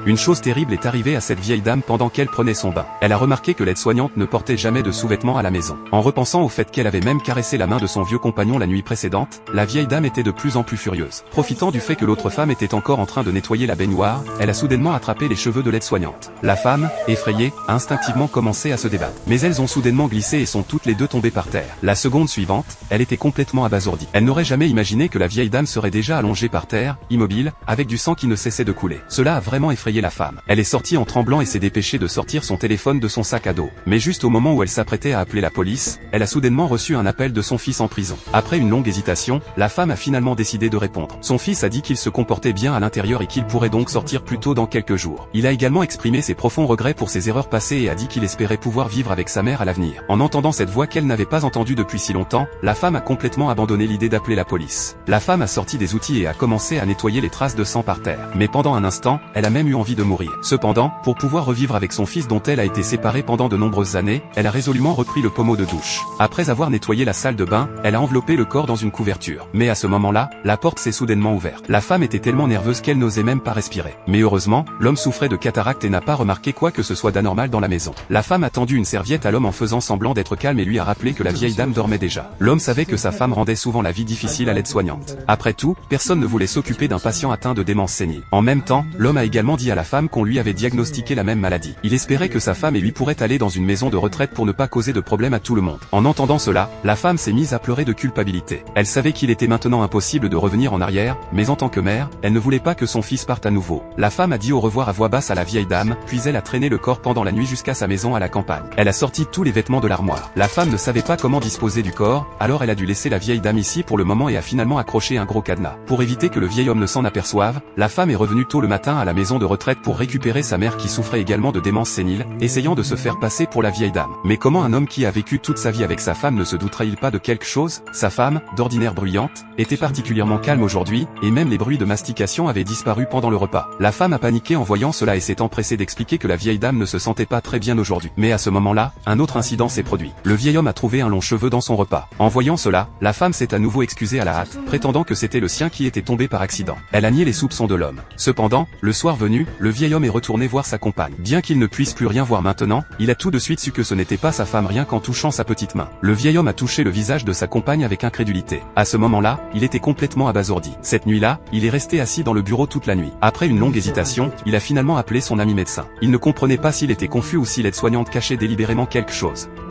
Une chose terrible est arrivée à cette vieille dame pendant qu'elle prenait son bain. Elle a remarqué que l'aide-soignante ne portait jamais de sous-vêtements à la maison. En repensant au fait qu'elle avait même caressé la main de son vieux compagnon la nuit précédente, la vieille dame était de plus en plus furieuse. Profitant du fait que l'autre femme était encore en train de nettoyer la baignoire, elle a soudainement attrapé les cheveux de l'aide-soignante. La femme, effrayée, a instinctivement commencé à se débattre. Mais elles ont soudainement glissé et sont toutes les deux tombées par terre. La seconde suivante, elle était complètement abasourdie. Elle n'aurait jamais imaginé que la vieille dame serait déjà allongée par terre, immobile, avec du sang qui ne cessait de couler. Cela a vraiment effrayé la femme. Elle est sortie en tremblant et s'est dépêchée de sortir son téléphone de son sac à dos. Mais juste au moment où elle s'apprêtait à appeler la police, elle a soudainement reçu un appel de son fils en prison. Après une longue hésitation, la femme a finalement décidé de répondre. Son fils a dit qu'il se comportait bien à l'intérieur et qu'il pourrait donc sortir plus tôt dans quelques jours. Il a également exprimé ses profonds regrets pour ses erreurs passées et a dit qu'il espérait pouvoir vivre avec sa mère à l'avenir. En entendant cette voix qu'elle n'avait pas entendue depuis si longtemps, la femme a complètement abandonné l'idée d'appeler la police. La femme a sorti des outils et a commencé à nettoyer les traces de sang par terre. Mais pendant un instant, elle a même eu envie de mourir. Cependant, pour pouvoir revivre avec son fils dont elle a été séparée pendant de nombreuses années, elle a résolument repris le pommeau de douche. Après avoir nettoyé la salle de bain, elle a enveloppé le corps dans une couverture. Mais à ce moment-là, la porte s'est soudainement ouverte. La femme était tellement nerveuse qu'elle n'osait même pas respirer. Mais heureusement, l'homme souffrait de cataracte et n'a pas remarqué quoi que ce soit d'anormal dans la maison. La femme a tendu une serviette à l'homme en faisant semblant d'être calme et lui a rappelé que la vieille dame dormait déjà. L'homme savait que sa femme rendait souvent la vie difficile à l'aide-soignante. Après tout, personne ne voulait s'occuper d'un patient atteint de démence sénile. En même temps, l'homme a également dit à la femme qu'on lui avait diagnostiqué la même maladie. Il espérait que sa femme et lui pourraient aller dans une maison de retraite pour ne pas causer de problème à tout le monde. En entendant cela, la femme s'est mise à pleurer de culpabilité. Elle savait qu'il était maintenant impossible de revenir en arrière, mais en tant que mère, elle ne voulait pas que son fils parte à nouveau. La femme a dit au revoir à voix basse à la vieille dame, puis elle a traîné le corps pendant la nuit jusqu'à sa maison à la campagne. Elle a sorti tous les vêtements de l'armoire. La femme ne savait pas comment disposer du corps, alors elle a dû laisser la vieille dame ici pour le moment et a finalement accroché un gros cadenas. Pour éviter que le vieil homme ne s'en aperçoive, la femme est revenue tôt le matin à la maison de retraite pour récupérer sa mère qui souffrait également de démence sénile, essayant de se faire passer pour la vieille dame. Mais comment un homme qui a vécu toute sa vie avec sa femme ne se douterait-il pas de quelque chose? Sa femme, d'ordinaire bruyante, était particulièrement calme aujourd'hui, et même les bruits de mastication avaient disparu pendant le repas. La femme a paniqué en voyant cela et s'est empressée d'expliquer que la vieille dame ne se sentait pas très bien aujourd'hui. Mais à ce moment-là, un autre incident s'est produit. Le vieil homme a trouvé un long cheveu dans son repas. En voyant cela, la femme s'est à nouveau excusée à la hâte, prétendant que c'était le sien qui était tombé par accident. Elle a nié les soupçons de l'homme. Cependant, le soir venu, le vieil homme est retourné voir sa compagne. Bien qu'il ne puisse plus rien voir maintenant, il a tout de suite su que ce n'était pas sa femme rien qu'en touchant sa petite main. Le vieil homme a touché le visage de sa compagne avec incrédulité. À ce moment-là, il était complètement abasourdi. Cette nuit-là, il est resté assis dans le bureau toute la nuit. Après une longue hésitation, il a finalement appelé son ami médecin. Il ne comprenait pas s'il était confus ou si l'aide-soignante cachait délibérément quelque chose.